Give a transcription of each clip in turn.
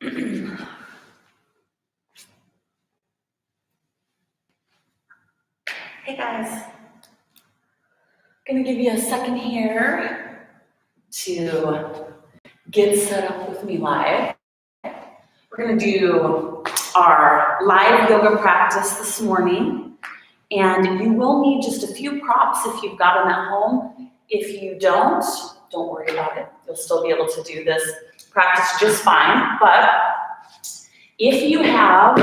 Hey guys, gonna give you a second here to get set up with me live. We're gonna do our live yoga practice this morning, and you will need just a few props if you've got them at home. If you don't worry about it. You'll still be able to do this practice just fine, but if you have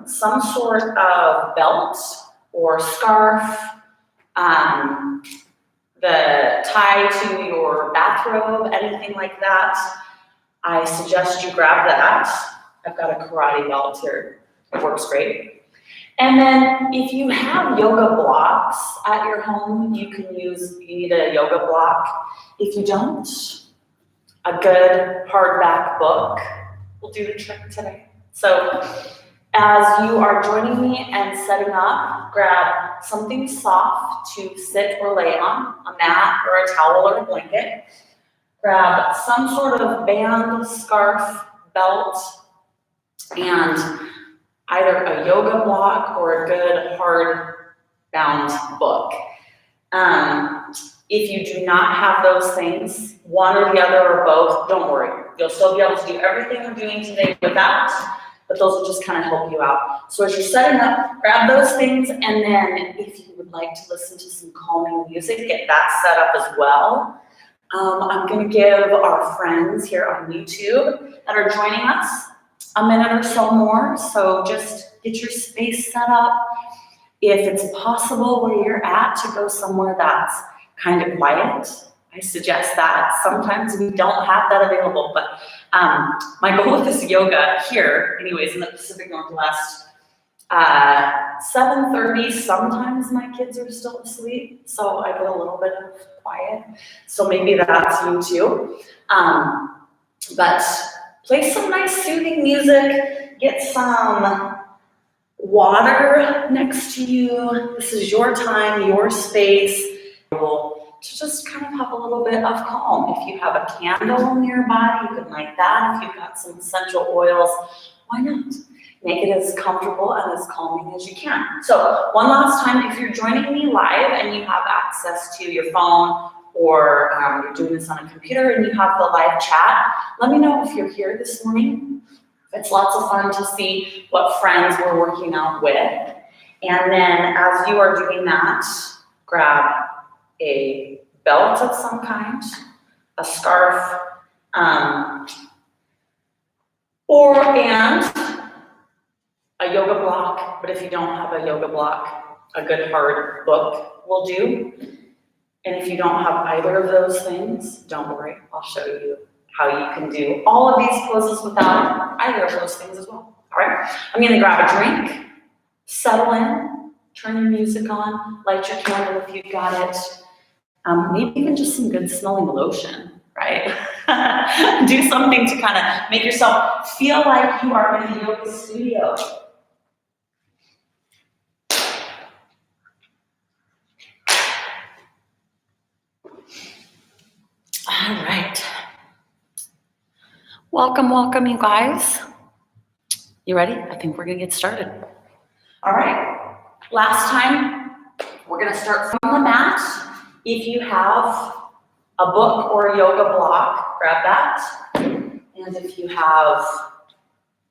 some sort of belt or scarf, the tie to your bathrobe, anything like that, I suggest you grab that. I've got a karate belt here. It works great. And then if you have yoga blocks at your home, you need a yoga block. If you don't, a good hardback book will do the trick today. So as you are joining me and setting up, grab something soft to sit or lay on, a mat or a towel or a blanket. Grab some sort of band, scarf, belt, and either a yoga block or a good hard-bound book. If you do not have those things, one or the other or both, don't worry. You'll still be able to do everything we're doing today without, but those will just kind of help you out. So as you're setting up, grab those things, and then if you would like to listen to some calming music, get that set up as well. I'm going to give our friends here on YouTube that are joining us a minute or so more, so just get your space set up. If it's possible where you're at to go somewhere that's kind of quiet, I suggest that. Sometimes we don't have that available, but my goal with this yoga here, anyways, in the Pacific Northwest, 7:30, sometimes my kids are still asleep, so I get a little bit of quiet. So maybe that's you too. But play some nice soothing music, get some water next to you. This is your time, your space to just kind of have a little bit of calm. If you have a candle nearby, you can light that. If you've got some essential oils, why not? Make it as comfortable and as calming as you can. So one last time, if you're joining me live and you have access to your phone or you're doing this on a computer and you have the live chat, let me know if you're here this morning. It's lots of fun to see what friends we're working out with. And then as you are doing that, grab a belt of some kind, a scarf, and a yoga block. But if you don't have a yoga block, a good hard book will do. And if you don't have either of those things, don't worry, I'll show you how you can do all of these poses without either of those things as well. All right, I'm gonna grab a drink, settle in, turn your music on, light your candle if you've got it. Maybe even just some good smelling lotion, right? Do something to kind of make yourself feel like you are in a yoga studio. All right. Welcome, you guys. You ready? I think we're gonna get started. All right. Last time, we're gonna start from the mat. If you have a book or a yoga block, grab that. And if you have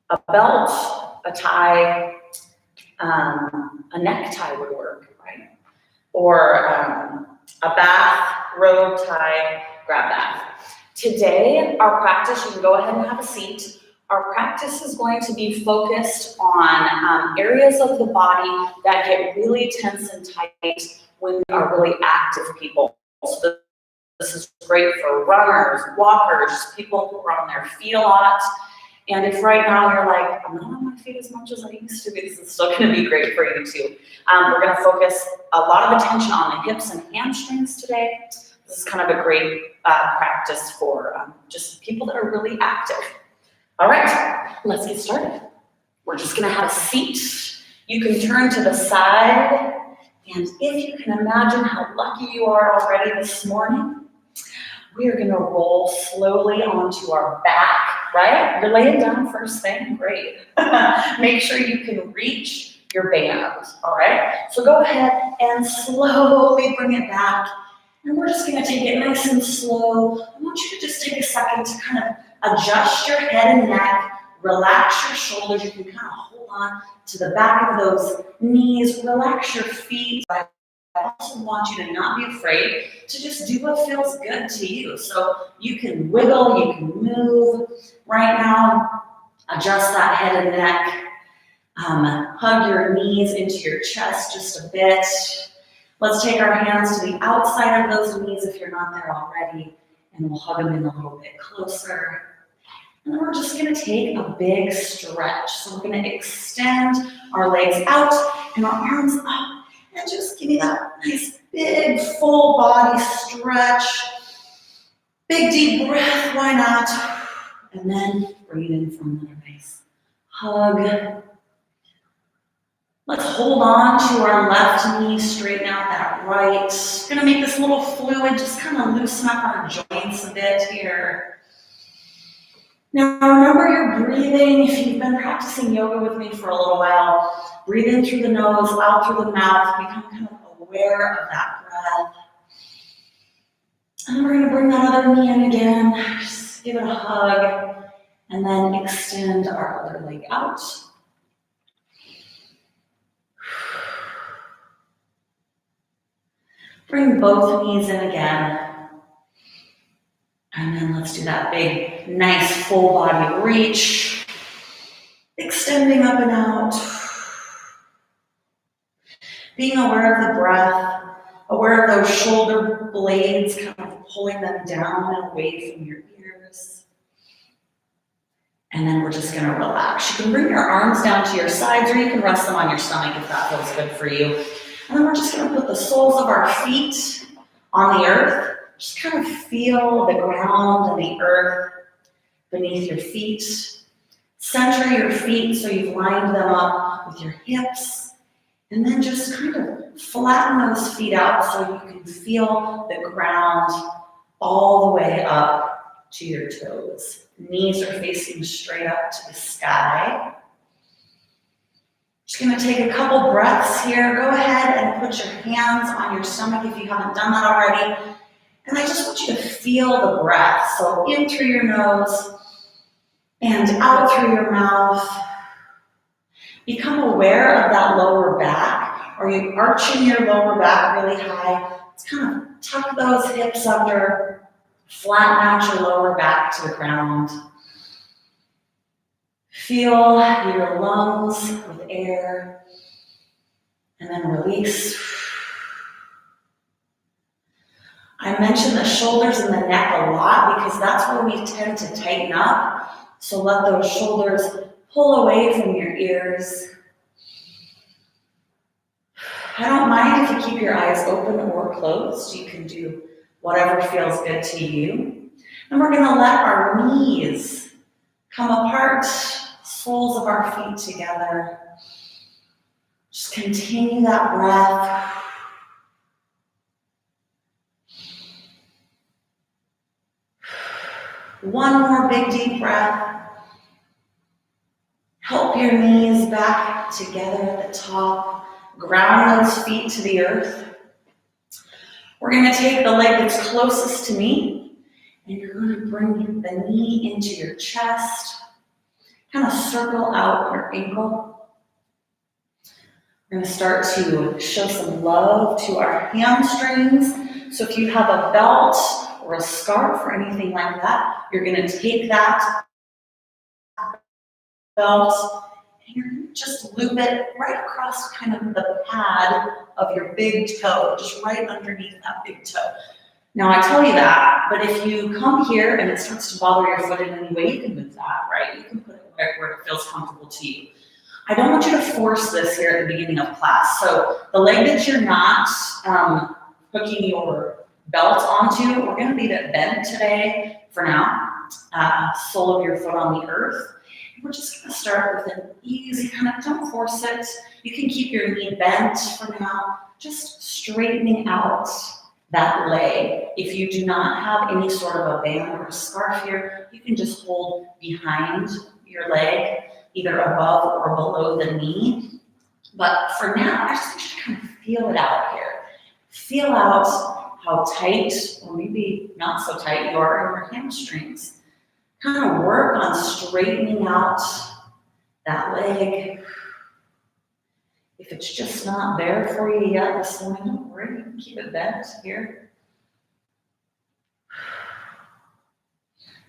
a belt, a tie, a necktie would work, right? Or a bath robe tie, grab that. Today, our practice, you can go ahead and have a seat. Our practice is going to be focused on areas of the body that get really tense and tight when we are really active people. So this is great for runners, walkers, people who are on their feet a lot. And if right now you're like, I'm not on my feet as much as I used to be, this is still going to be great for you too. We're going to focus a lot of attention on the hips and hamstrings today. This is kind of a great practice for just people that are really active. All right, let's get started. We're just going to have a seat. You can turn to the side. And if you can imagine how lucky you are already this morning, we are going to roll slowly onto our back right? You're laying down first thing, great. Make sure you can reach your band, all right? So go ahead and slowly bring it back. And we're just gonna take it nice and slow. I want you to just take a second to kind of adjust your head and neck, relax your shoulders. You can kind of hold on to the back of those knees, relax your feet. I also want you to not be afraid to just do what feels good to you. So you can wiggle, you can move right now, adjust that head and neck, hug your knees into your chest just a bit. Let's take our hands to the outside of those knees if you're not there already, and we'll hug them in a little bit closer. And then we're just gonna take a big stretch. So we're gonna extend our legs out and our arms up, and just give me that nice big full body stretch. Big deep breath, why not? And then breathe in for another nice hug. Let's hold on to our left knee, straighten out that right. We're gonna make this little fluid, just kind of loosen up our joints a bit here. Now remember you're breathing, if you've been practicing yoga with me for a little while, breathe in through the nose, out through the mouth, become kind of aware of that breath. And we're gonna bring that other knee in again, just give it a hug, and then extend our other leg out. Bring both knees in again. And then let's do that big, nice full body reach. Extending up and out. Being aware of the breath, aware of those shoulder blades, kind of pulling them down and away from your ears. And then we're just gonna relax. You can bring your arms down to your sides, or you can rest them on your stomach if that feels good for you. And then we're just gonna put the soles of our feet on the earth. Just kind of feel the ground and the earth beneath your feet. Center your feet so you've lined them up with your hips. And then just kind of flatten those feet out so you can feel the ground all the way up to your toes. Knees are facing straight up to the sky. Just gonna take a couple breaths here. Go ahead and put your hands on your stomach if you haven't done that already. And I just want you to feel the breath. So in through your nose and out through your mouth. Become aware of that lower back. Are you arching your lower back really high? Let's kind of tuck those hips under, flatten out your lower back to the ground. Feel your lungs with air, and then release. I mentioned the shoulders and the neck a lot because that's where we tend to tighten up. So let those shoulders pull away from your ears. I don't mind if you keep your eyes open or closed. You can do whatever feels good to you. And we're gonna let our knees come apart, soles of our feet together. Just continue that breath. One more big deep breath. Help your knees back together at the top. Ground those feet to the earth. We're gonna take the leg that's closest to me, and you're gonna bring the knee into your chest. Kind of circle out your ankle. We're gonna start to show some love to our hamstrings. So if you have a belt or a scarf or anything like that, you're gonna take that belt and you're gonna just loop it right across kind of the pad of your big toe, just right underneath that big toe. Now I tell you that, but if you come here and it starts to bother your foot in any way, you can move that, right? You can put it where it feels comfortable to you. I don't want you to force this here at the beginning of class. So the leg that you're not hooking your belt onto, we're gonna leave it bent today for now. Sole of your foot on the earth. And we're just gonna start with an easy kind of, don't force it. You can keep your knee bent for now, just straightening out that leg. If you do not have any sort of a band or a scarf here, you can just hold behind your leg, either above or below the knee. But for now, I just want you to kind of feel it out here. Feel out how tight, or maybe not so tight, you are in your hamstrings. Kind of work on straightening out that leg. If it's just not there for you yet this morning, don't worry, you can keep it bent here.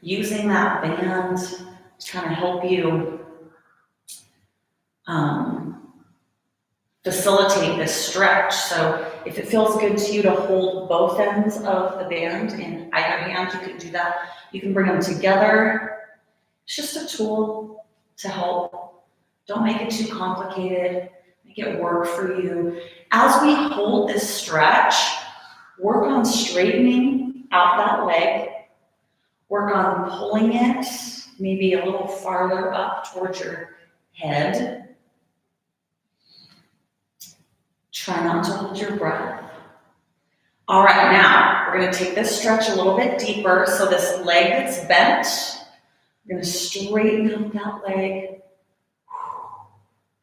Using that band to kind of help you facilitate this stretch. So if it feels good to you to hold both ends of the band in either hand, you can do that. You can bring them together. It's just a tool to help. Don't make it too complicated. Make it work for you. As we hold this stretch, work on straightening out that leg. Work on pulling it maybe a little farther up towards your head. Try not to hold your breath. All right, now we're going to take this stretch a little bit deeper. So this leg that's bent, we're going to straighten out that leg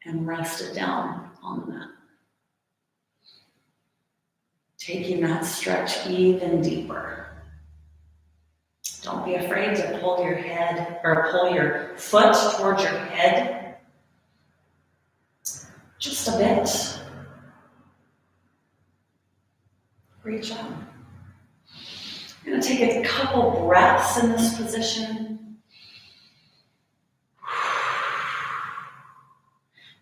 and rest it down on the mat. Taking that stretch even deeper. Don't be afraid to pull your head or pull your foot towards your head. Just a bit. Great job. I'm going to take a couple breaths in this position.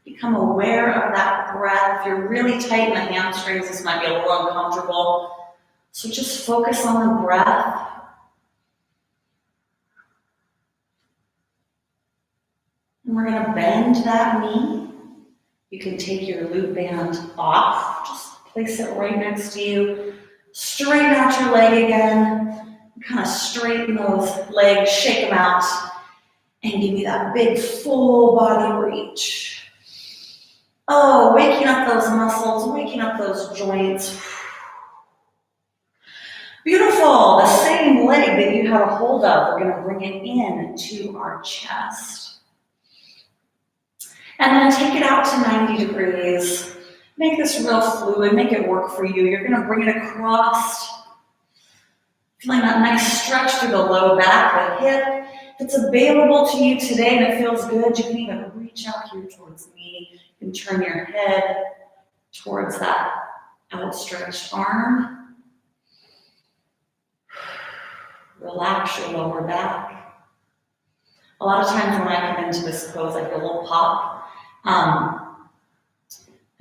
Become aware of that breath. If you're really tight in the hamstrings, this might be a little uncomfortable. So just focus on the breath. And we're going to bend that knee. You can take your loop band off. Just place it right next to you. Straighten out your leg again. Kind of straighten those legs, shake them out, and give you that big full body reach. Oh, waking up those muscles, waking up those joints. Beautiful. The same leg that you had a hold of, we're going to bring it in to our chest. And then take it out to 90 degrees. Make this real fluid, make it work for you. You're going to bring it across. Feeling that nice stretch through the low back, the hip. If it's available to you today and it feels good, you can even reach out here towards me. You can turn your head towards that outstretched arm. Relax your lower back. A lot of times when I come into this pose, I get a little pop.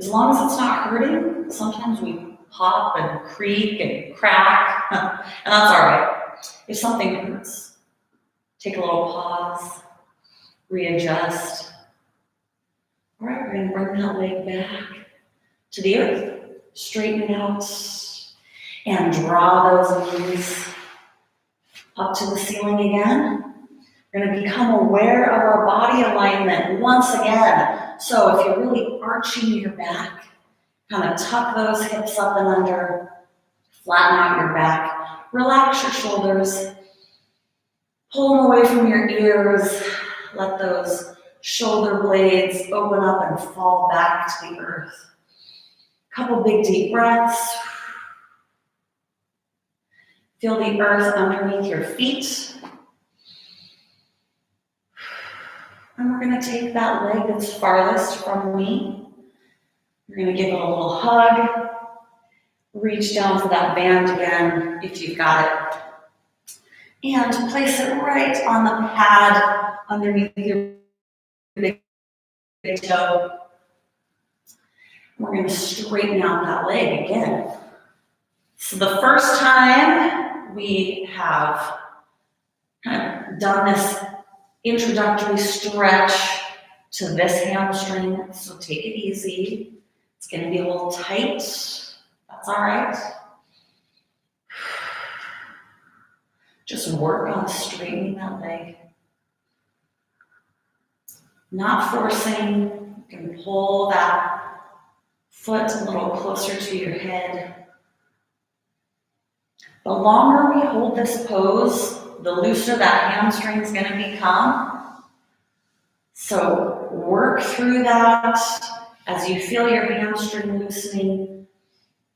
As long as it's not hurting, sometimes we pop and creak and crack, and that's all right. If something hurts, take a little pause, readjust. All right, we're going to bring that leg back to the earth, straighten it out, and draw those knees up to the ceiling again. We're going to become aware of our body alignment once again. So if you're really arching your back, kind of tuck those hips up and under, flatten out your back, relax your shoulders, pull them away from your ears, let those shoulder blades open up and fall back to the earth. Couple big deep breaths. Feel the earth underneath your feet. And we're going to take that leg that's farthest from me. We're going to give it a little hug. Reach down for that band again, if you've got it. And place it right on the pad underneath your big toe. We're going to straighten out that leg again. So the first time we have kind of done this introductory stretch to this hamstring, so take it easy. It's going to be a little tight. That's all right. Just work on straightening that leg. Not forcing. You can pull that foot a little closer to your head. The longer we hold this pose, the looser that hamstring is going to become. So work through that as you feel your hamstring loosening.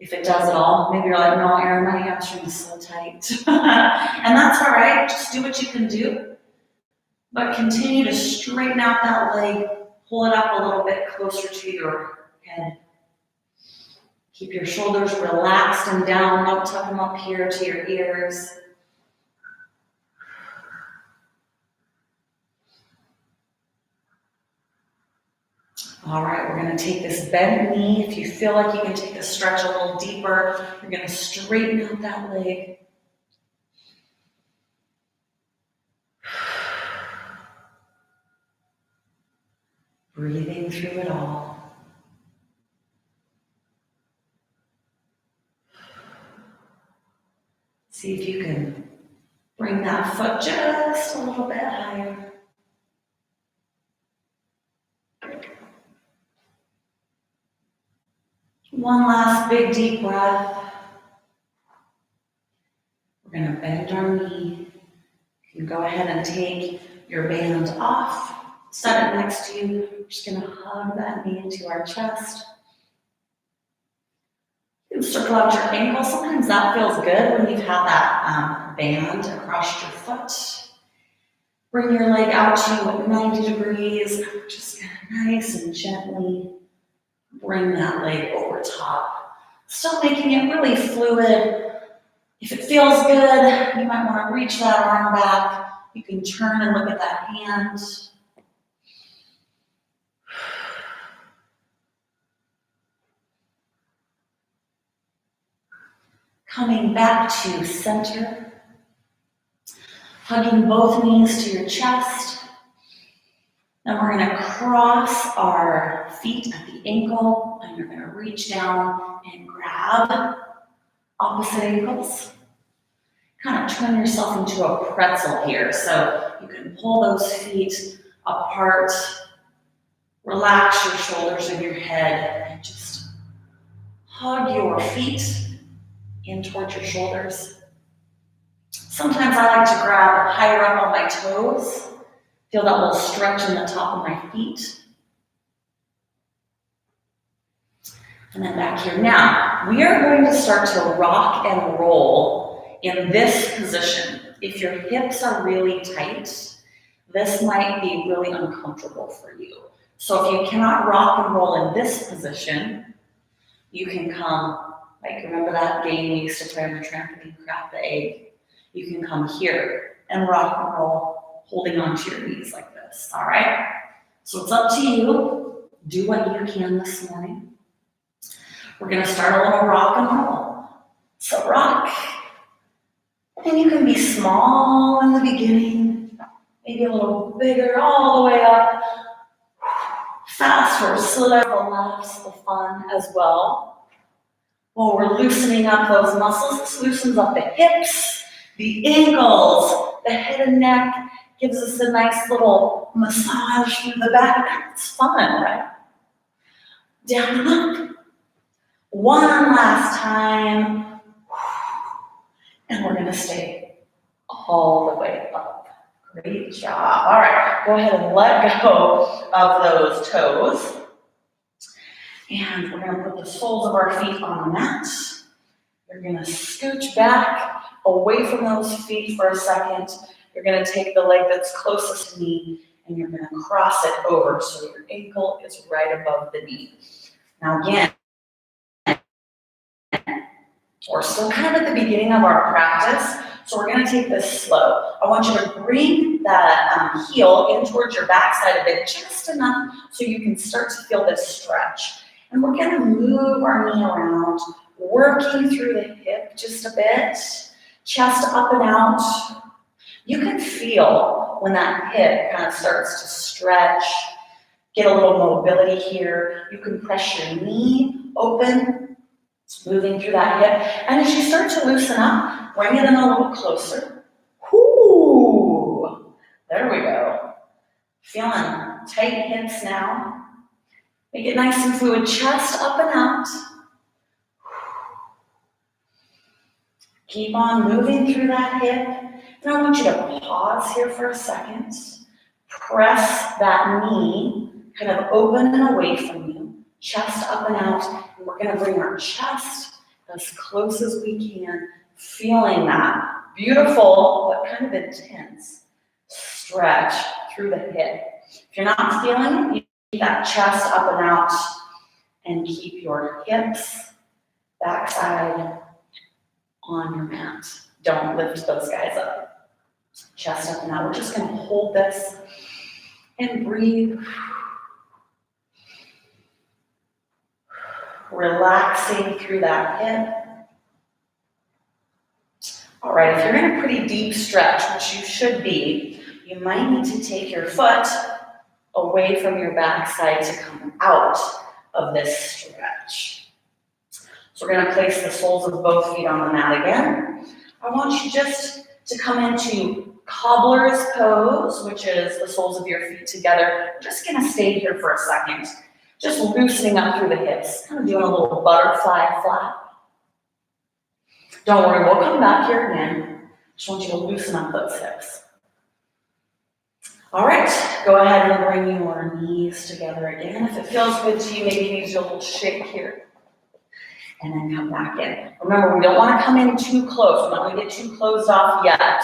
If it does at all, maybe you're like, no, Erin, my hamstring is so tight. And that's all right. Just do what you can do. But continue to straighten out that leg. Pull it up a little bit closer to your head. Keep your shoulders relaxed and down. Don't tuck them up here to your ears. All right, we're going to take this bent knee. If you feel like you can take the stretch a little deeper, you're going to straighten out that leg. Breathing through it all. See if you can bring that foot just a little bit higher. One last big deep breath. We're going to bend our knee. You can go ahead and take your band off. Set it next to you. We're just going to hug that knee into our chest. You can circle out your ankle. Sometimes that feels good when you've had that band across your foot. Bring your leg out to 90 degrees. Just nice and gently bring that leg over top. Still making it really fluid. If it feels good, you might want to reach that arm back. You can turn and look at that hand. Coming back to center. Hugging both knees to your chest. Then we're going to cross our feet at the ankle, and you're going to reach down and grab opposite ankles. Kind of turn yourself into a pretzel here. So you can pull those feet apart, relax your shoulders and your head, and just hug your feet in towards your shoulders. Sometimes I like to grab higher up on my toes. Feel that little stretch in the top of my feet. And then back here. Now, we are going to start to rock and roll in this position. If your hips are really tight, this might be really uncomfortable for you. So if you cannot rock and roll in this position, you can come, like remember that game we used to play on the trampoline, crack the egg? You can come here and rock and roll, holding onto your knees like this, all right? So it's up to you. Do what you can this morning. We're gonna start a little rock and roll. So rock, and you can be small in the beginning, maybe a little bigger all the way up. Fast or slow laughs the fun as well. While we're loosening up those muscles, this loosens up the hips, the ankles, the head and neck, gives us a nice little massage through the back. It's fun, right? Down and up. One last time. And we're gonna stay all the way up. Great job. All right, go ahead and let go of those toes. And we're gonna put the soles of our feet on the mat. You're gonna scooch back away from those feet for a second. You're gonna take the leg that's closest to me and you're gonna cross it over so your ankle is right above the knee. Now again, we're still kind of at the beginning of our practice, so we're gonna take this slow. I want you to bring that heel in towards your backside a bit, just enough so you can start to feel this stretch. And we're gonna move our knee around, working through the hip just a bit, chest up and out. You can feel when that hip kind of starts to stretch, get a little mobility here. You can press your knee open, moving through that hip. And as you start to loosen up, bring it in a little closer. Whoo! There we go. Feeling tight hips now. Make it nice and fluid, chest up and out. Keep on moving through that hip. And I want you to pause here for a second. Press that knee kind of open and away from you. Chest up and out. And we're going to bring our chest as close as we can, feeling that beautiful but kind of intense stretch through the hip. If you're not feeling it, you keep that chest up and out and keep your hips, backside on your mat. Don't lift those guys up. Chest up and out. We're just going to hold this and breathe. Relaxing through that hip. All right, if you're in a pretty deep stretch, which you should be, you might need to take your foot away from your backside to come out of this stretch. So we're going to place the soles of both feet on the mat again. I want you just to come into cobbler's pose, which is the soles of your feet together. We're just going to stay here for a second, just loosening up through the hips, kind of doing a little butterfly flap. Don't worry, we'll come back here again. Just want you to loosen up those hips. All right, go ahead and bring your knees together again. If it feels good to you, maybe you need a little shake here. And then come back in. Remember, we don't want to come in too close. We don't want to get too closed off yet.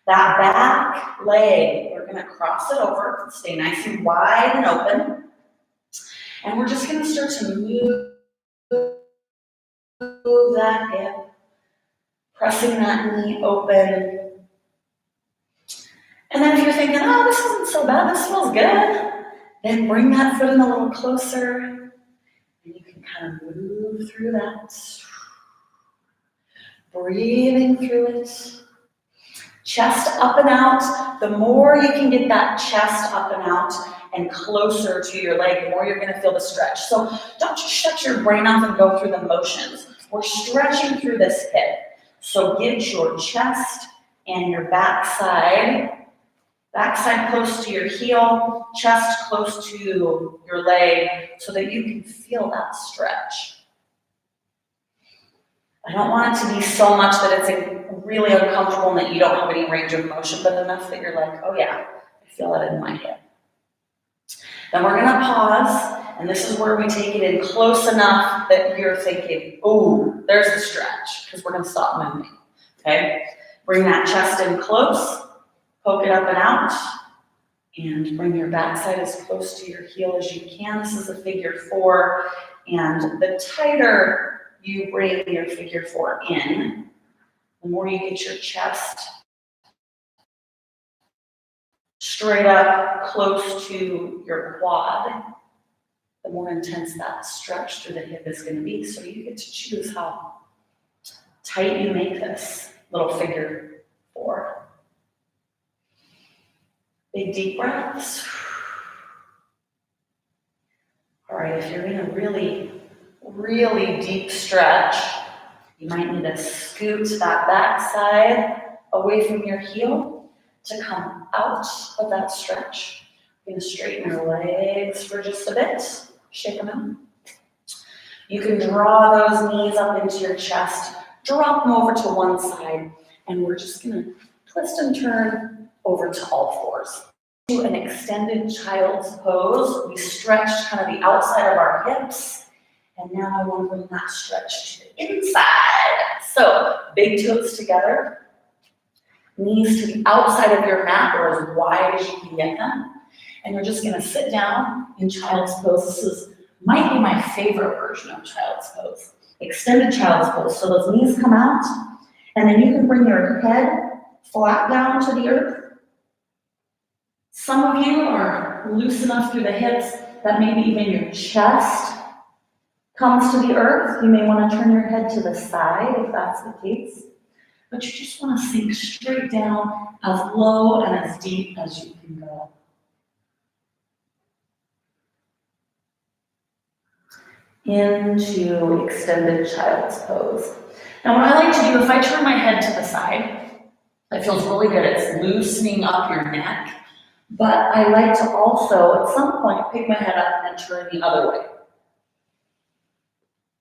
That back leg, we're going to cross it over, stay nice and wide and open. And we're just going to start to move that hip, pressing that knee open. And then if you're thinking, oh, this isn't so bad, this feels good, then bring that foot in a little closer. And you can kind of move through that. Breathing through it. Chest up and out. The more you can get that chest up and out and closer to your leg, the more you're going to feel the stretch. So don't just shut your brain off and go through the motions. We're stretching through this hip. So get your chest and your backside close to your heel, chest close to your leg, so that you can feel that stretch. I don't want it to be so much that it's really uncomfortable and that you don't have any range of motion, but enough that you're like, oh yeah, I feel it in my hip. Then we're gonna pause, and this is where we take it in close enough that you're thinking, oh, there's the stretch, because we're gonna stop moving, okay? Bring that chest in close, poke it up and out, and bring your backside as close to your heel as you can. This is a figure 4, and the tighter you bring your figure 4 in, the more you get your chest straight up close to your quad, the more intense that stretch through the hip is going to be. So you get to choose how tight you make this little figure 4. Big deep breaths. All right, if you're in a really, really deep stretch, you might need to scoot that backside away from your heel to come out of that stretch. You're going to straighten your legs for just a bit. Shake them out. You can draw those knees up into your chest, drop them over to one side, and we're just going to twist and turn over to all fours. Do an extended child's pose. We stretched kind of the outside of our hips, and now I want to bring that stretch to the inside. So big toes together, knees to the outside of your mat or as wide as you can get them. And you're just going to sit down in child's pose. Might be my favorite version of child's pose. Extended child's pose. So those knees come out, and then you can bring your head flat down to the earth. Some of you are loose enough through the hips that maybe even your chest comes to the earth. You may want to turn your head to the side if that's the case. But you just want to sink straight down as low and as deep as you can go. Into extended child's pose. Now what I like to do, if I turn my head to the side, it feels really good. It's loosening up your neck. But I like to also, at some point, pick my head up and turn the other way.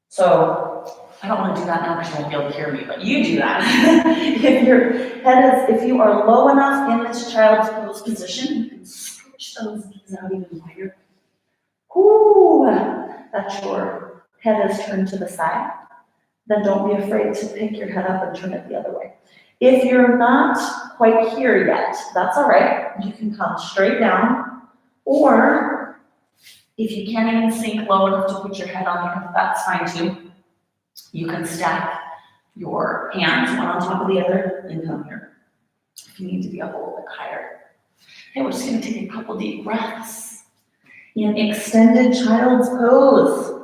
So I don't want to do that now because you won't be able to hear me, but you do that. If you are low enough in this child's pose position, you can switch those knees out even wider. Whoo, that's your head is turned to the side. Then don't be afraid to pick your head up and turn it the other way. If you're not quite here yet, that's all right. You can come straight down, or if you can't even sink low enough to put your head on the earth, that's fine too. You can stack your hands one on top of the other and come here. If you need to be up a little bit higher. Okay, we're just gonna take a couple deep breaths in extended child's pose.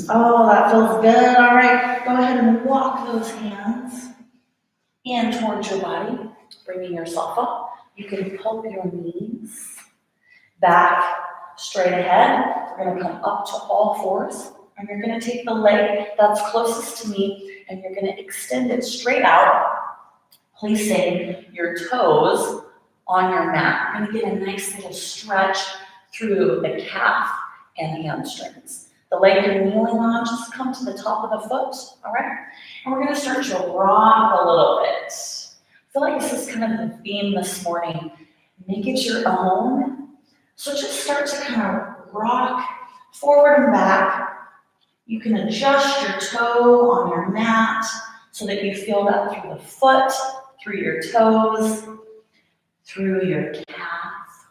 Oh, that feels good. All right, go ahead and walk those hands in towards your body, bringing yourself up. You can pull your knees back straight ahead. We're going to come up to all fours, and you're going to take the leg that's closest to me, and you're going to extend it straight out, placing your toes on your mat. You're going to get a nice little stretch through the calf and hamstrings. The leg you're kneeling on, just come to the top of the foot, all right? And we're gonna start to rock a little bit. I feel like this is kind of the theme this morning. Make it your own. So just start to kind of rock forward and back. You can adjust your toe on your mat so that you feel that through the foot, through your toes, through your calf.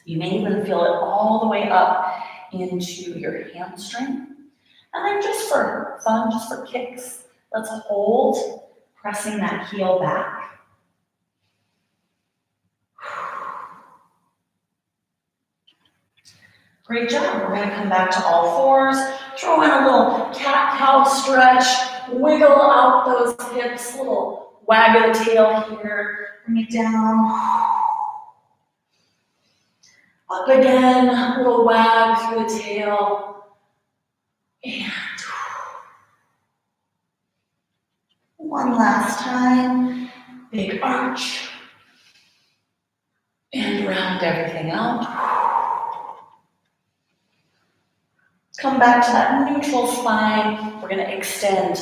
You may even feel it all the way up into your hamstring. And then just for fun, just for kicks, let's hold, pressing that heel back. Great job. We're going to come back to all fours, throw in a little cat-cow stretch, wiggle out those hips, little wag of the tail here, bring it down. Up again, a little wag through the tail, and one last time, big arch, and round everything out. Come back to that neutral spine. We're going to extend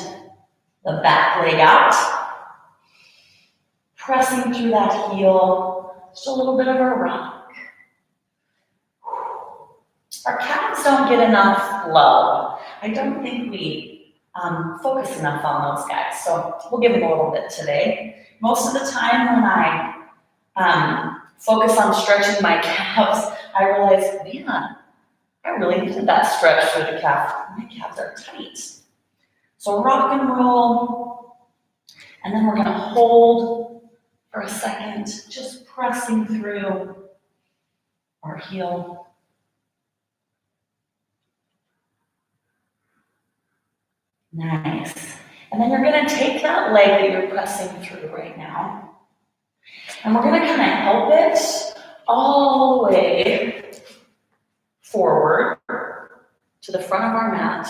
the back leg out, pressing through that heel, just a little bit of a rock. Our calves don't get enough love. I don't think we focus enough on those guys, so we'll give them a little bit today. Most of the time when I focus on stretching my calves, I realize, man, I really needed that stretch for the calf. My calves are tight. So rock and roll, and then we're going to hold for a second, just pressing through our heel. Nice. And then you're going to take that leg that you're pressing through right now, and we're going to kind of help it all the way forward to the front of our mat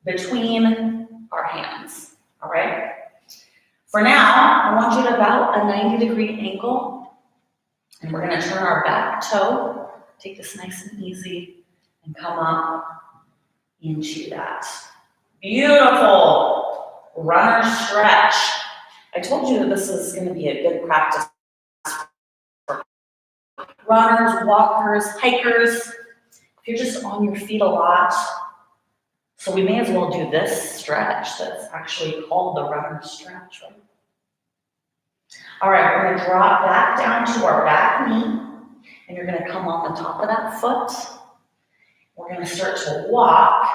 between our hands. All right? For now, I want you to about a 90-degree angle, and we're going to turn our back toe, take this nice and easy, and come up into that. Beautiful runner stretch. I told you that this is going to be a good practice for runners, walkers, hikers. If you're just on your feet a lot, so we may as well do this stretch that's actually called the runner stretch. Right? All right, we're going to drop back down to our back knee, and you're going to come on the top of that foot. We're going to start to walk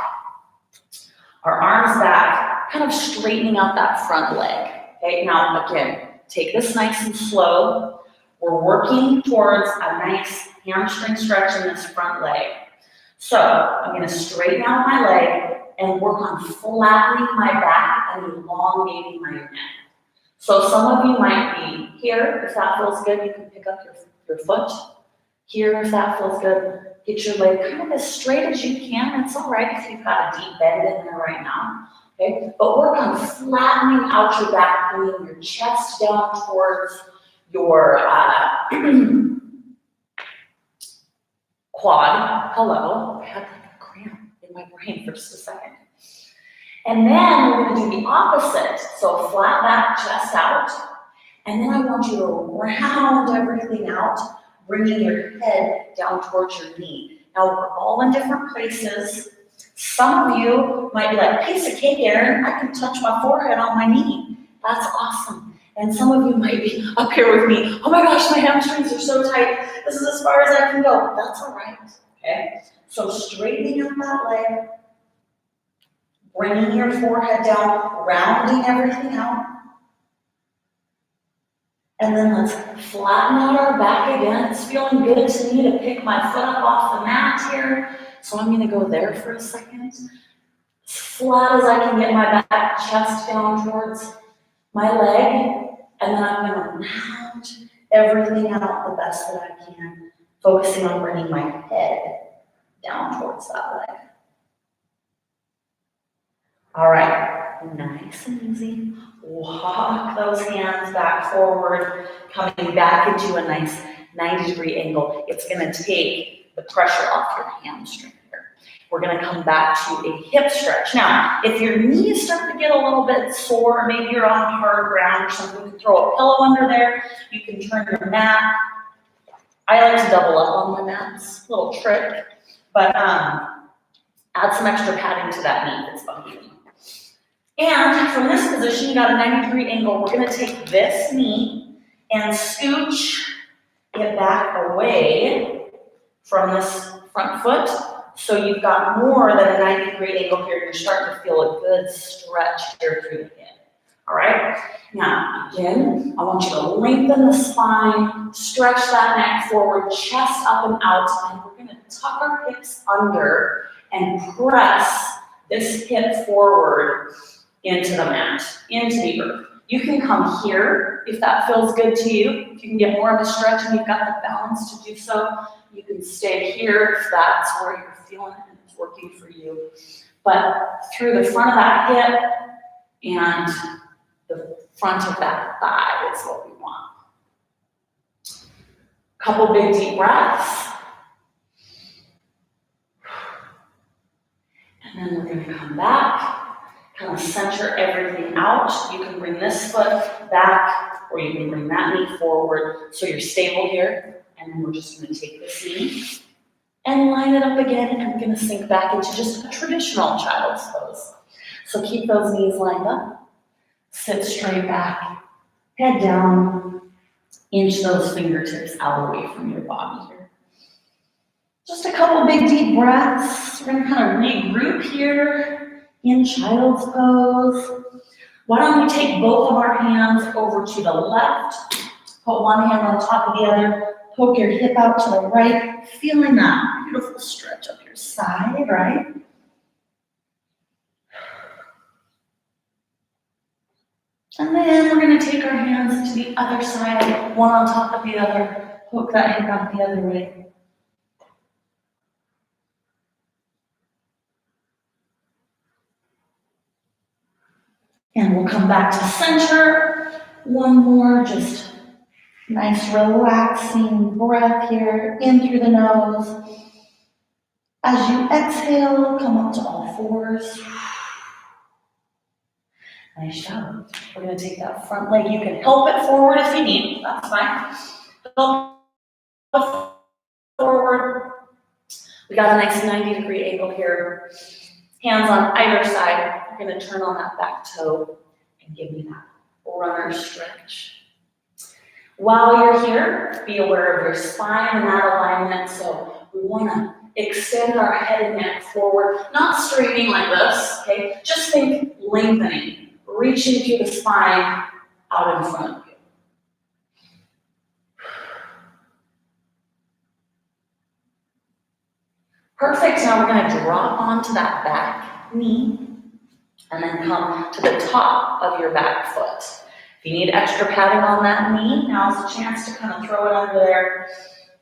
our arms back, kind of straightening out that front leg. Okay, now again, take this nice and slow. We're working towards a nice hamstring stretch in this front leg. So I'm going to straighten out my leg and work on flattening my back and elongating my neck. So some of you might be here. If that feels good, you can pick up your foot. Here, if that feels good, get your leg kind of as straight as you can. It's all right if you've got a deep bend in there right now. Okay, but work on flattening out your back, bringing your chest down towards your quad. Hello, I had like a cramp in my brain for just a second. And then we're going to do the opposite. So flat back, chest out. And then I want you to round everything out, bringing your head down towards your knee. Now we're all in different places. Some of you might be like, piece of cake, Erin, I can touch my forehead on my knee. That's awesome. And some of you might be up here with me. Oh my gosh, my hamstrings are so tight. This is as far as I can go. That's all right, okay? So straightening out that leg, bringing your forehead down, rounding everything out. And then let's flatten out our back again. It's feeling good to me to pick my foot up off the mat here. So I'm gonna go there for a second. As flat as I can get my back, chest down towards my leg. And then I'm gonna round everything out the best that I can, focusing on bringing my head down towards that leg. All right, nice and easy. Walk those hands back forward, coming back into a nice 90-degree angle. It's gonna take the pressure off your hamstring here. We're gonna come back to a hip stretch. Now, if your knees start to get a little bit sore, maybe you're on hard ground or something, you can throw a pillow under there. You can turn your mat. I like to double up on my mats, little trick, but add some extra padding to that knee if it's bumpy. And from this position, you got a 90-degree angle. We're gonna take this knee and scooch it back away from this front foot. So you've got more than a 90-degree angle here. You're starting to feel a good stretch here through the hip. All right? Now, again, I want you to lengthen the spine, stretch that neck forward, chest up and out, and we're gonna tuck our hips under and press this hip forward into the mat, into the earth. You can come here if that feels good to you. If you can get more of a stretch and you've got the balance to do so, you can stay here if that's where you're feeling it and it's working for you. But through the front of that hip and the front of that thigh is what we want. Couple big deep breaths. And then we're gonna come back. Kind of center everything out. You can bring this foot back, or you can bring that knee forward, so you're stable here. And then we're just gonna take this knee and line it up again, and we're gonna sink back into just a traditional child's pose. So keep those knees lined up, sit straight back, head down, inch those fingertips out away from your body here. Just a couple big deep breaths. We're gonna kind of regroup here in child's pose. Why don't we take both of our hands over to the left, put one hand on top of the other, poke your hip out to the right, feeling that beautiful stretch up your side, right? And then we're gonna take our hands to the other side, one on top of the other, poke that hip out the other way. And we'll come back to center. One more, just nice relaxing breath here, in through the nose. As you exhale, come up to all fours. Nice job. We're gonna take that front leg. You can help it forward if you need, that's fine. Help it forward. We got a nice 90-degree angle here. Hands on either side. You're gonna turn on that back toe and give me that runner stretch. While you're here, be aware of your spine and that alignment. So we wanna extend our head and neck forward, not straightening like this, okay? Just think lengthening, reaching through the spine out in front of you. Perfect, now we're gonna drop onto that back knee and then come to the top of your back foot. If you need extra padding on that knee, now's the chance to kind of throw it under there.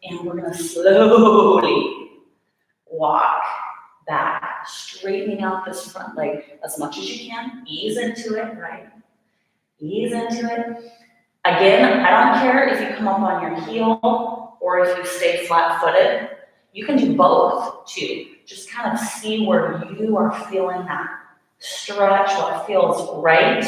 And we're gonna slowly walk back, straightening out this front leg as much as you can. Ease into it, right? Ease into it. Again, I don't care if you come up on your heel or if you stay flat-footed. You can do both too. Just kind of see where you are feeling that stretch, what feels right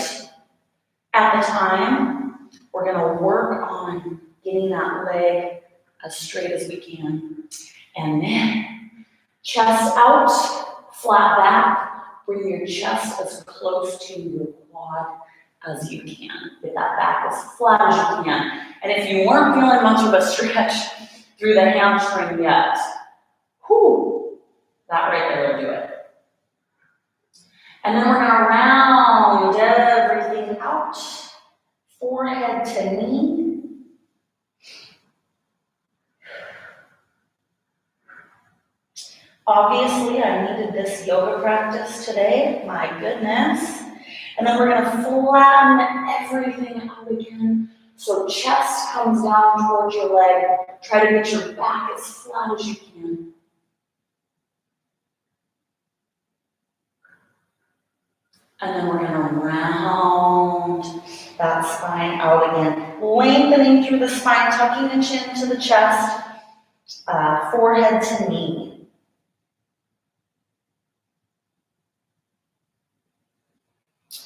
at the time. We're gonna work on getting that leg as straight as we can. And then chest out, flat back, bring your chest as close to your quad as you can. Get that back as flat as you can. And if you weren't feeling much of a stretch through the hamstring yet, whew, that right there will do it. And then we're gonna round everything out, forehead to knee. Obviously, I needed this yoga practice today, my goodness. And then we're gonna flatten everything out again. So chest comes down towards your leg. Try to get your back as flat as you can. And then we're gonna round that spine out again. Lengthening through the spine, tucking the chin to the chest, forehead to knee.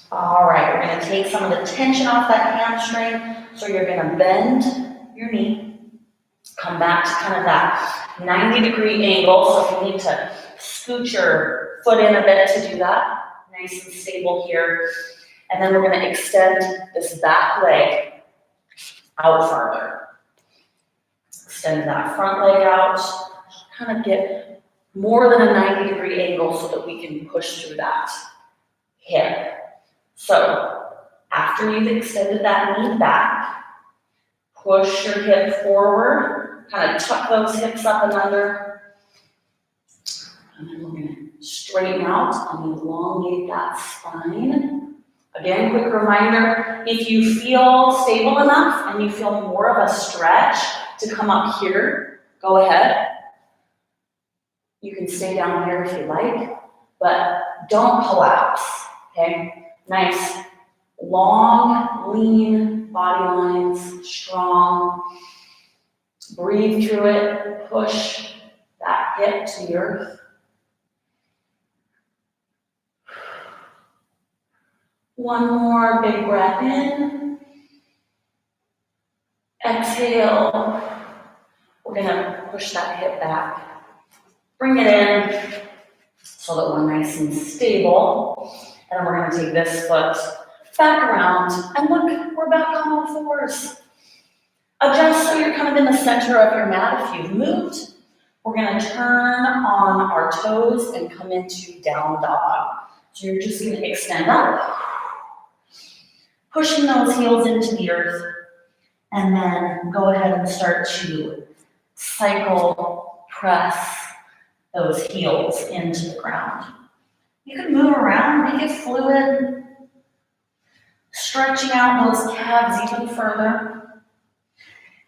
All right, we're gonna take some of the tension off that hamstring. So you're gonna bend your knee, come back to kind of that 90-degree angle. So if you need to scoot your foot in a bit to do that, nice and stable here. And then we're gonna extend this back leg out farther. Extend that front leg out, kind of get more than a 90-degree angle so that we can push through that hip. So after you've extended that knee back, push your hip forward, kind of tuck those hips up and under. And then we're going to straighten out and elongate that spine. Again, quick reminder, if you feel stable enough and you feel more of a stretch to come up here, go ahead. You can stay down here if you like, but don't collapse, okay? Nice, long, lean body lines, strong. Breathe through it, push that hip to the earth. One more big breath in. Exhale. We're gonna push that hip back. Bring it in so that we're nice and stable. And then we're gonna take this foot back around, and look, we're back on all fours. Adjust so you're kind of in the center of your mat if you've moved. We're gonna turn on our toes and come into down dog. So you're just gonna extend up, pushing those heels into the earth, and then go ahead and start to cycle, press those heels into the ground. You can move around, make it fluid, stretching out those calves even further.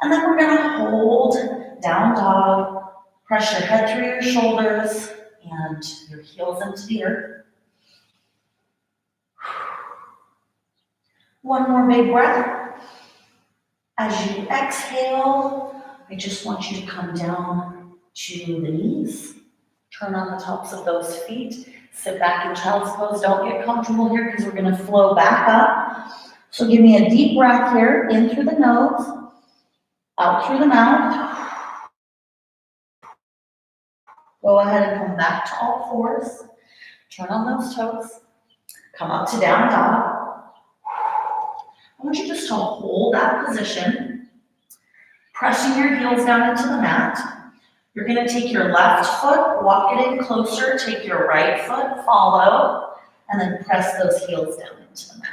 And then we're gonna hold down dog, press your head through your shoulders and your heels into the earth. One more big breath. As you exhale, I just want you to come down to the knees. Turn on the tops of those feet. Sit back in child's pose. Don't get comfortable here because we're going to flow back up. So give me a deep breath here, in through the nose, out through the mouth. Go ahead and come back to all fours. Turn on those toes. Come up to down dog. I want you just to hold that position, pressing your heels down into the mat. You're going to take your left foot, walk it in closer, take your right foot, follow, and then press those heels down into the mat.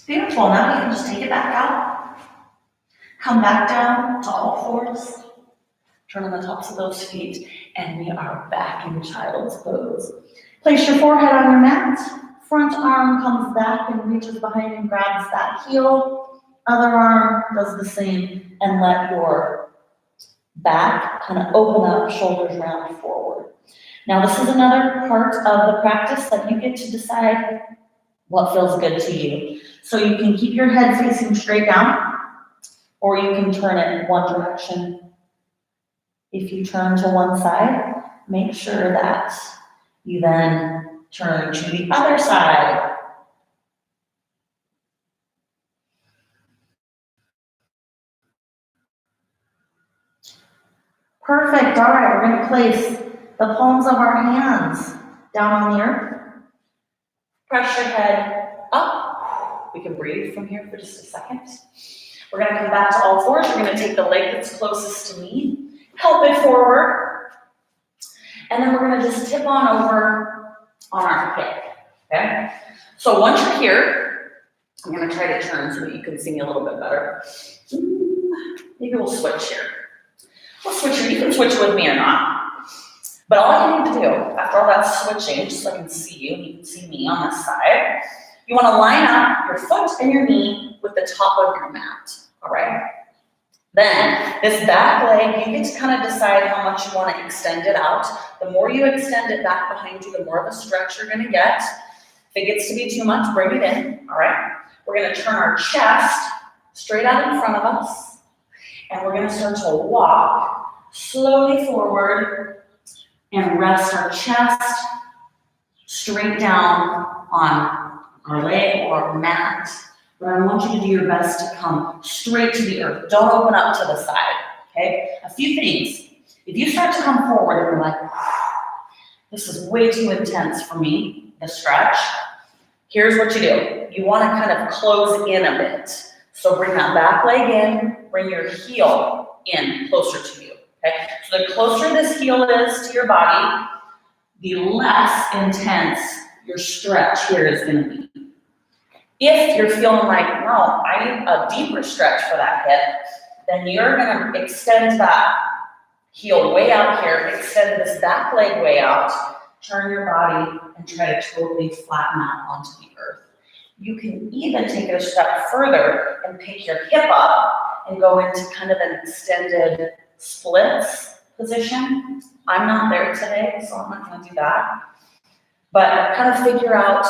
Beautiful. Now you can just take it back out. Come back down to all fours. Turn on the tops of those feet, and we are back in child's pose. Place your forehead on your mat. Front arm comes back and reaches behind and grabs that heel. Other arm does the same, and let your back kind of open up, shoulders round forward. Now this is another part of the practice that you get to decide what feels good to you. So you can keep your head facing straight down, or you can turn it in one direction. If you turn to one side, make sure that you then turn to the other side. Perfect. All right, we're going to place the palms of our hands down on the earth. Press your head up. We can breathe from here for just a second. We're going to come back to all fours. We're going to take the leg that's closest to me, help it forward, and then we're going to just tip on over on our hip. Okay? So once you're here, I'm going to try to turn so that you can see me a little bit better. Maybe we'll switch here. We'll switch here. You can switch with me or not. But all you need to do, after all that switching, just so I can see you, and you can see me on this side, you want to line up your foot and your knee with the top of your mat. All right? Then, this back leg, you get to kind of decide how much you want to extend it out. The more you extend it back behind you, the more of a stretch you're going to get. If it gets to be too much, bring it in. All right? We're going to turn our chest straight out in front of us. And we're going to start to walk slowly forward and rest our chest straight down on our leg or our mat. But I want you to do your best to come straight to the earth. Don't open up to the side, okay? A few things. If you start to come forward and you're like, this is way too intense for me, the stretch, here's what you do. You want to kind of close in a bit. So bring that back leg in, bring your heel in closer to you, okay? So the closer this heel is to your body, the less intense your stretch here is going to be. If you're feeling like, no, I need a deeper stretch for that hip, then you're going to extend that heel way out here, extend this back leg way out, turn your body, and try to totally flatten out onto the earth. You can even take it a step further and pick your hip up and go into kind of an extended splits position. I'm not there today, so I'm not going to do that. But kind of figure out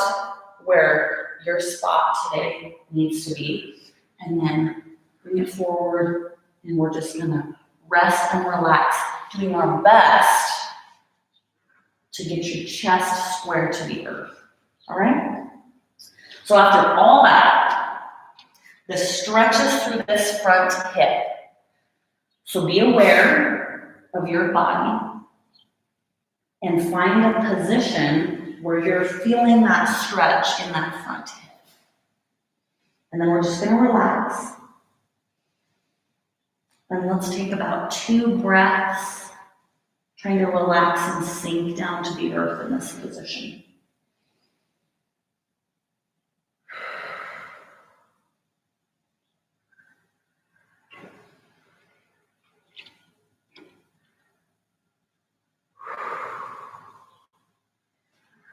where your spot today needs to be, and then bring it forward, and we're just going to rest and relax, doing our best to get your chest square to the earth. All right? So after all that, this stretches through this front hip. So be aware of your body and find a position where you're feeling that stretch in that front hip. And then we're just going to relax. And let's take about 2 breaths, trying to relax and sink down to the earth in this position.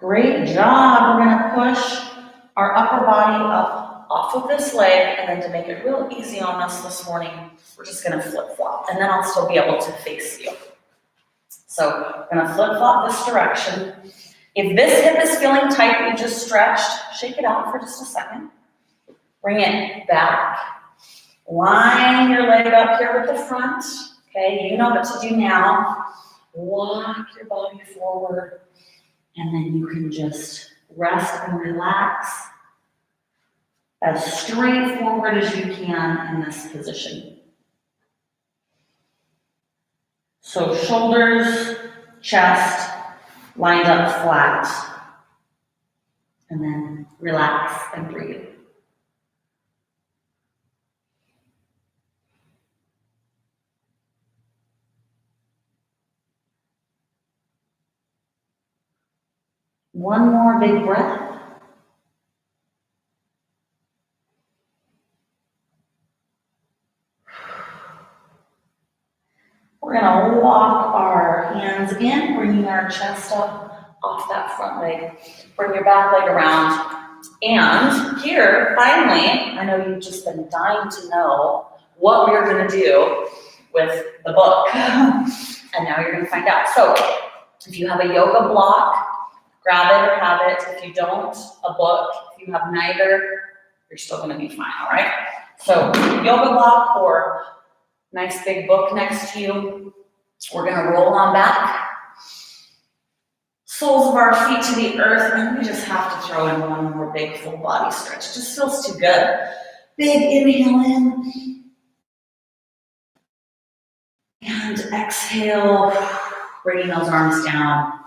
Great job. We're going to push our upper body up off of this leg, and then to make it real easy on us this morning, we're just going to flip-flop, and then I'll still be able to face you. So we're going to flip-flop this direction. If this hip is feeling tight that you just stretched, shake it out for just a second. Bring it back. Line your leg up here with the front. Okay, you know what to do now. Walk your body forward. And then you can just rest and relax as straightforward as you can in this position. So shoulders, chest, lined up flat. And then relax and breathe. One more big breath. We're going to walk our hands in, bringing our chest up off that front leg. Bring your back leg around. And here, finally, I know you've just been dying to know what we're going to do with the book. And now you're going to find out. So, if you have a yoga block, grab it or have it. If you don't, a book. If you have neither, you're still gonna be fine, all right? So yoga block or nice big book next to you. We're gonna roll on back. Soles of our feet to the earth, and we just have to throw in one more big full body stretch. It just feels too good. Big inhale in. And exhale, bringing those arms down.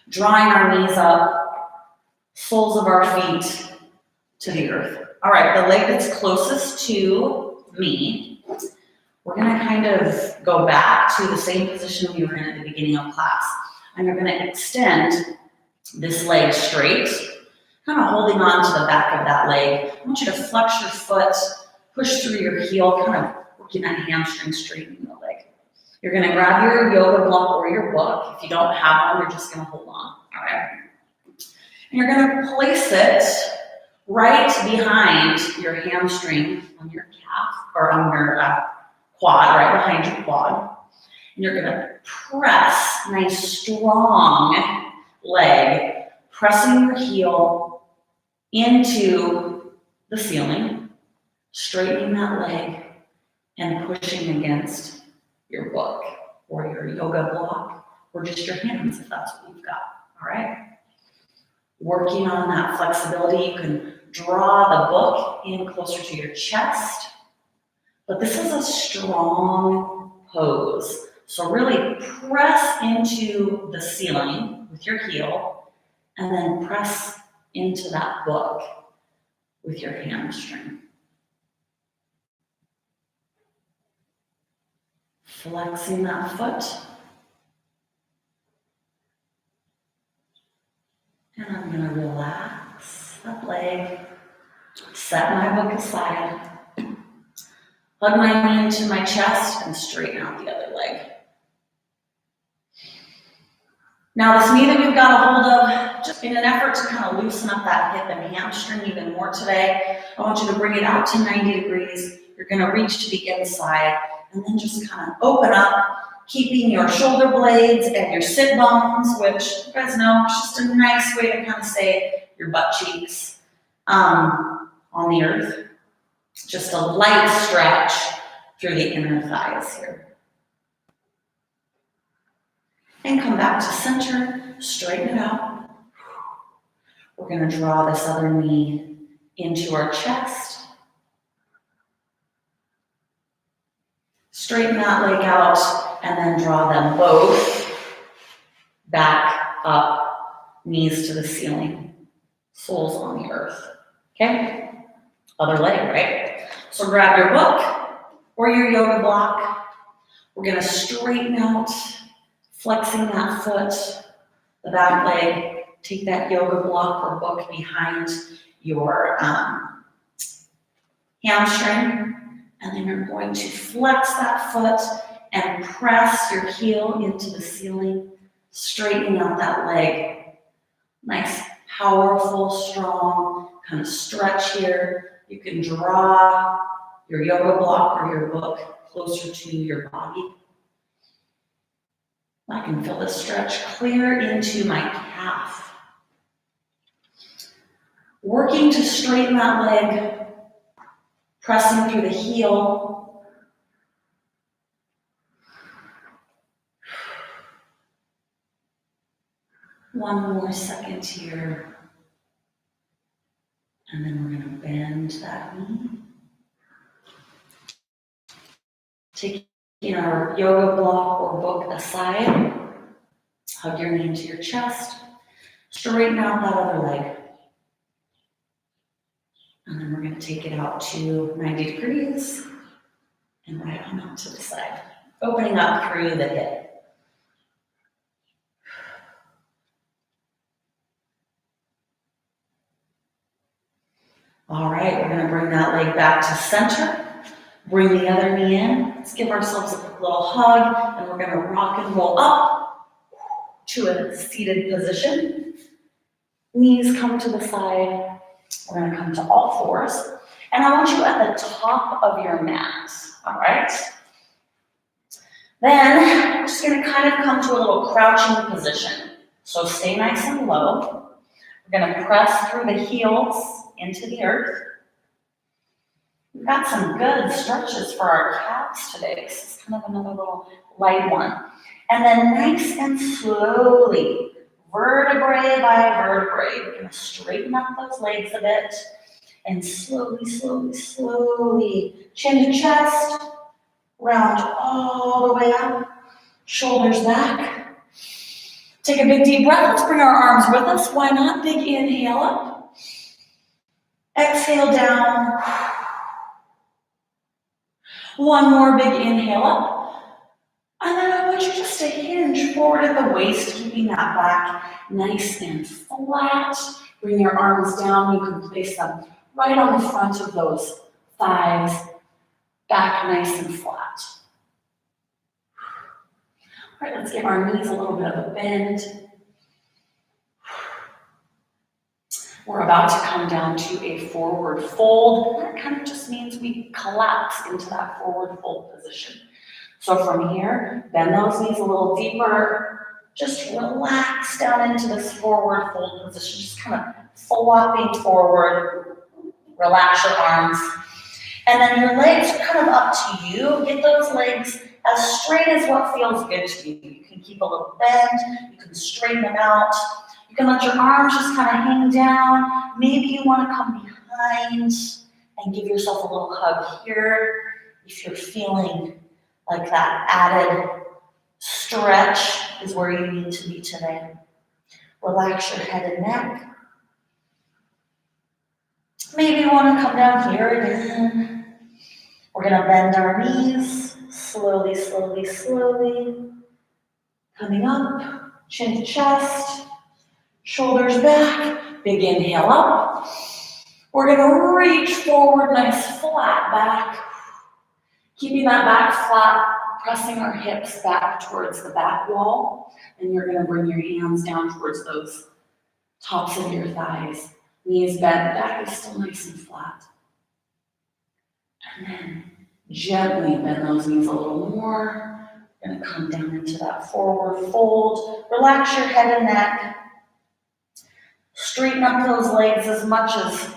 Drawing our knees up, soles of our feet to the earth. All right, the leg that's closest to me, we're gonna kind of go back to the same position we were in at the beginning of class. And you're gonna extend this leg straight, kind of holding on to the back of that leg. I want you to flex your foot, push through your heel, kind of working that hamstring, straightening the leg. You're gonna grab your yoga block or your book. If you don't have one, you're just gonna hold on, all right? And you're gonna place it right behind your hamstring on your calf, or on your quad, right behind your quad. And you're gonna press, nice strong leg, pressing your heel into the ceiling, straightening that leg, and pushing against your book or your yoga block or just your hands if that's what you've got, all right? Working on that flexibility, you can draw the book in closer to your chest, but this is a strong pose. So really press into the ceiling with your heel and then press into that book with your hamstring. Flexing that foot. And I'm gonna relax that leg, set my book aside, hug my knee into my chest, and straighten out the other leg. Now this knee that we've got a hold of, just in an effort to kind of loosen up that hip and hamstring even more today, I want you to bring it out to 90 degrees. You're gonna reach to the inside, and then just kind of open up, keeping your shoulder blades and your sit bones, which you guys know is just a nice way to kind of say your butt cheeks on the earth. Just a light stretch through the inner thighs here. And come back to center, straighten it out. We're gonna draw this other knee into our chest. Straighten that leg out and then draw them both back up, knees to the ceiling, soles on the earth, okay? Other leg, right? So grab your book or your yoga block. We're gonna straighten out, flexing that foot, the back leg, take that yoga block or book behind your hamstring, and then you're going to flex that foot and press your heel into the ceiling, straightening out that leg. Nice, powerful, strong kind of stretch here. You can draw your yoga block or your book closer to your body. I can feel the stretch clear into my calf. Working to straighten that leg, pressing through the heel. One more second here. And then we're going to bend that knee. Taking our yoga block or book aside, hug your knee into your chest, straighten out that other leg. And then we're going to take it out to 90 degrees and right on out to the side, opening up through the hip. All right, we're going to bring that leg back to center. Bring the other knee in. Let's give ourselves a quick little hug, and we're going to rock and roll up to a seated position. Knees come to the side. We're going to come to all fours. And I want you at the top of your mat, all right? Then we're just going to kind of come to a little crouching position. So stay nice and low. We're gonna press through the heels into the earth. We've got some good stretches for our calves today. This is kind of another little light one. And then nice and slowly, vertebrae by vertebrae, we're gonna straighten up those legs a bit and slowly, slowly, slowly, chin to chest, round all the way up, shoulders back. Take a big deep breath. Let's bring our arms with us. Why not? Big inhale up. Exhale down. One more big inhale up. And then I want you just to hinge forward at the waist, keeping that back nice and flat. Bring your arms down. You can place them right on the front of those thighs, back nice and flat. All right, let's give our knees a little bit of a bend. We're about to come down to a forward fold. That kind of just means we collapse into that forward fold position. So from here, bend those knees a little deeper. Just relax down into this forward fold position. Just kind of flopping forward. Relax your arms. And then your legs are kind of up to you. Get those legs as straight as what feels good to you. You can keep a little bend. You can straighten them out. You can let your arms just kind of hang down. Maybe you want to come behind and give yourself a little hug here if you're feeling like that added stretch is where you need to be today. Relax your head and neck. Maybe you want to come down here again. We're going to bend our knees slowly, slowly, slowly. Coming up, chin to chest. Shoulders back, big inhale up. We're gonna reach forward, nice flat back. Keeping that back flat, pressing our hips back towards the back wall. And you're gonna bring your hands down towards those tops of your thighs. Knees bent, back is still nice and flat. And then gently bend those knees a little more. You're gonna come down into that forward fold. Relax your head and neck. Straighten up those legs as much as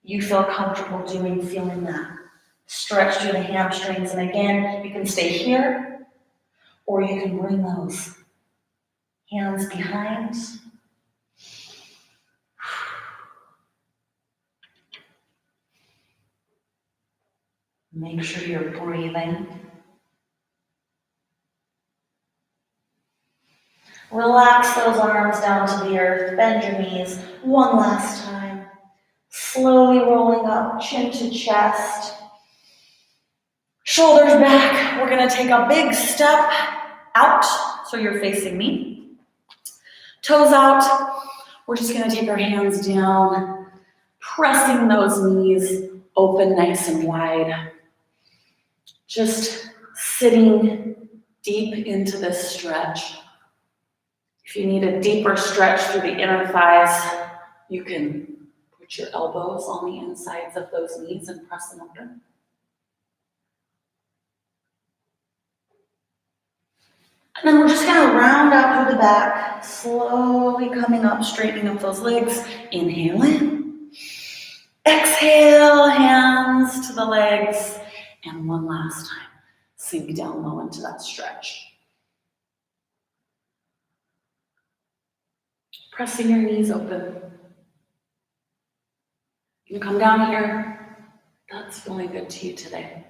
you feel comfortable doing, feeling that stretch through the hamstrings. And again, you can stay here, or you can bring those hands behind. Make sure you're breathing. Relax those arms down to the earth. Bend your knees one last time. Slowly rolling up, chin to chest. Shoulders back. We're going to take a big step out, so you're facing me. Toes out. We're just going to take our hands down, pressing those knees open nice and wide. Just sitting deep into this stretch. If you need a deeper stretch through the inner thighs, you can put your elbows on the insides of those knees and press them open. And then we're just going to round out through the back, slowly coming up, straightening up those legs. Inhale in. Exhale, hands to the legs. And one last time, sink down low into that stretch. Pressing your knees open. You can come down here. That's feeling good to you today.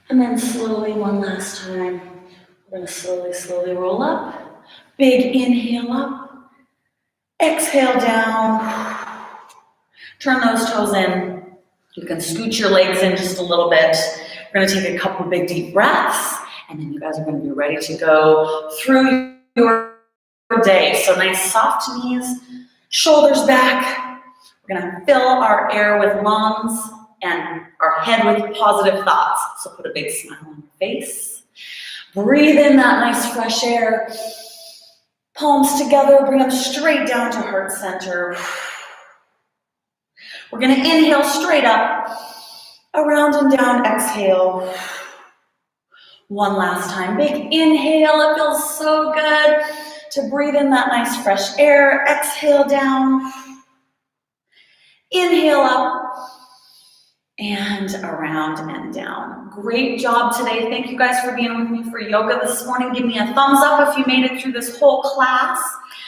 And then slowly, one last time, we're going to slowly, slowly roll up. Big inhale up. Exhale down. Turn those toes in. You can scoot your legs in just a little bit. We're going to take a couple big deep breaths, and then you guys are going to be ready to go through your day. So nice soft knees, shoulders back. We're going to fill our air with lungs and our head with positive thoughts. So put a big smile on your face. Breathe in that nice fresh air. Palms together, bring them straight down to heart center. We're going to inhale straight up. Around and down, exhale. One last time, big inhale. It feels so good to breathe in that nice fresh air. Exhale down. Inhale up. And around and down. Great job today. Thank you guys for being with me for yoga this morning. Give me a thumbs up if you made it through this whole class.